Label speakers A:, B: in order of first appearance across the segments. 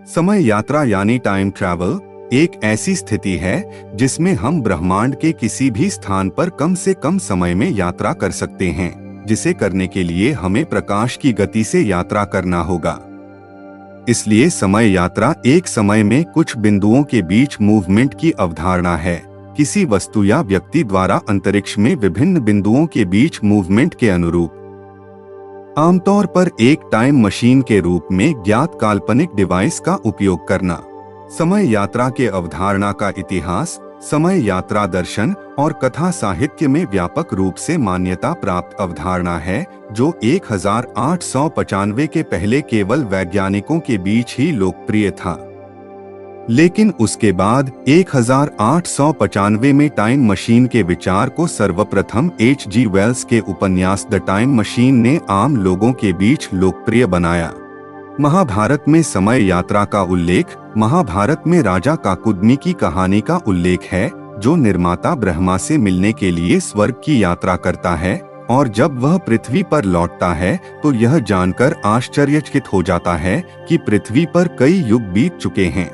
A: समय यात्रा यानी टाइम ट्रैवल एक ऐसी स्थिति है जिसमें हम ब्रह्मांड के किसी भी स्थान पर कम से कम समय में यात्रा कर सकते हैं, जिसे करने के लिए हमें प्रकाश की गति से यात्रा करना होगा। इसलिए समय यात्रा एक समय में कुछ बिंदुओं के बीच मूवमेंट की अवधारणा है, किसी वस्तु या व्यक्ति द्वारा अंतरिक्ष में विभिन्न बिंदुओं के बीच मूवमेंट के अनुरूप। आमतौर पर एक टाइम मशीन के रूप में ज्ञात काल्पनिक डिवाइस का उपयोग करना। समय यात्रा के अवधारणा का इतिहास समय यात्रा दर्शन और कथा साहित्य में व्यापक रूप से मान्यता प्राप्त अवधारणा है, जो 1895 के पहले केवल वैज्ञानिकों के बीच ही लोकप्रिय था। लेकिन उसके बाद 1895 में टाइम मशीन के विचार को सर्वप्रथम H.G. वेल्स के उपन्यास द टाइम मशीन ने आम लोगों के बीच लोकप्रिय बनाया। महाभारत में समय यात्रा का उल्लेख महाभारत में राजा काकुदमी की कहानी का उल्लेख है, जो निर्माता ब्रह्मा से मिलने के लिए स्वर्ग की यात्रा करता है और जब वह पृथ्वी पर लौटता है तो यह जानकर आश्चर्यचकित हो जाता है कि पृथ्वी पर कई युग बीत चुके हैं।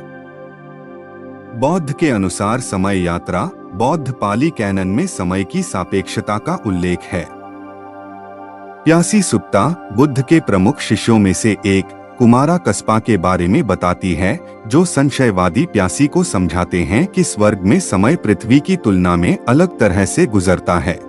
A: बौद्ध के अनुसार समय यात्रा बौद्ध पाली कैनन में समय की सापेक्षता का उल्लेख है। प्यासी सुत्ता बुद्ध के प्रमुख शिष्यों में से एक कुमारा कस्पा के बारे में बताती है, जो संशयवादी प्यासी को समझाते हैं कि स्वर्ग में समय पृथ्वी की तुलना में अलग तरह से गुजरता है।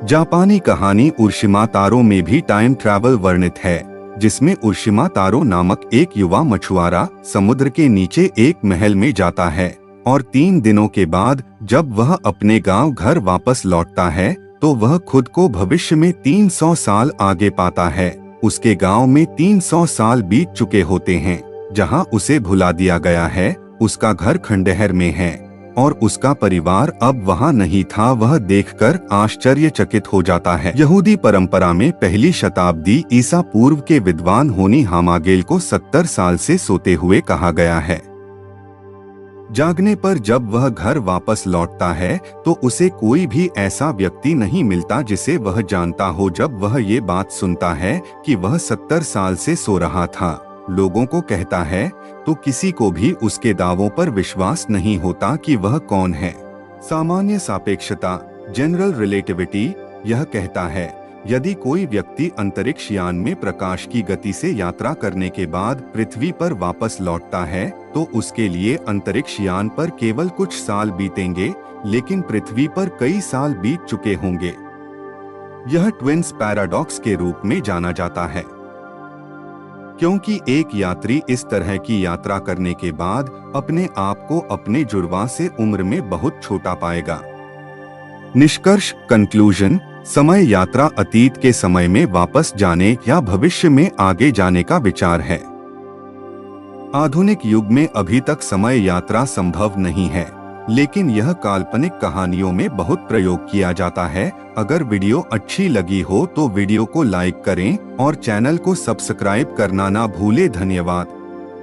A: जापानी कहानी उर्शिमा तारो में भी टाइम ट्रैवल वर्णित है, जिसमें उर्शिमा तारो नामक एक युवा मछुआरा समुद्र के नीचे एक महल में जाता है और 3 दिनों के बाद जब वह अपने गांव घर वापस लौटता है तो वह खुद को भविष्य में 300 साल आगे पाता है। उसके गांव में 300 साल बीत चुके होते हैं। जहां उसे भुला दिया गया है, उसका घर खंडहर में है और उसका परिवार अब वहां नहीं था। वह देखकर आश्चर्यचकित हो जाता है। यहूदी परंपरा में पहली शताब्दी ईसा पूर्व के विद्वान होनी हामागेल को 70 साल से सोते हुए कहा गया है। जागने पर जब वह घर वापस लौटता है तो उसे कोई भी ऐसा व्यक्ति नहीं मिलता जिसे वह जानता हो। जब वह ये बात सुनता है कि वह 70 साल से सो रहा था, लोगों को कहता है, तो किसी को भी उसके दावों पर विश्वास नहीं होता कि वह कौन है। सामान्य सापेक्षता जनरल रिलेटिविटी यह कहता है, यदि कोई व्यक्ति अंतरिक्ष यान में प्रकाश की गति से यात्रा करने के बाद पृथ्वी पर वापस लौटता है तो उसके लिए अंतरिक्ष यान पर केवल कुछ साल बीतेंगे, लेकिन पृथ्वी पर कई साल बीत चुके होंगे। यह ट्विन्स पैराडॉक्स के रूप में जाना जाता है, क्योंकि एक यात्री इस तरह की यात्रा करने के बाद अपने आप को अपने जुड़वा से उम्र में बहुत छोटा पाएगा। निष्कर्ष कंक्लूजन, समय यात्रा अतीत के समय में वापस जाने या भविष्य में आगे जाने का विचार है। आधुनिक युग में अभी तक समय यात्रा संभव नहीं है, लेकिन यह काल्पनिक कहानियों में बहुत प्रयोग किया जाता है। अगर वीडियो अच्छी लगी हो तो वीडियो को लाइक करें और चैनल को सब्सक्राइब करना ना भूले। धन्यवाद।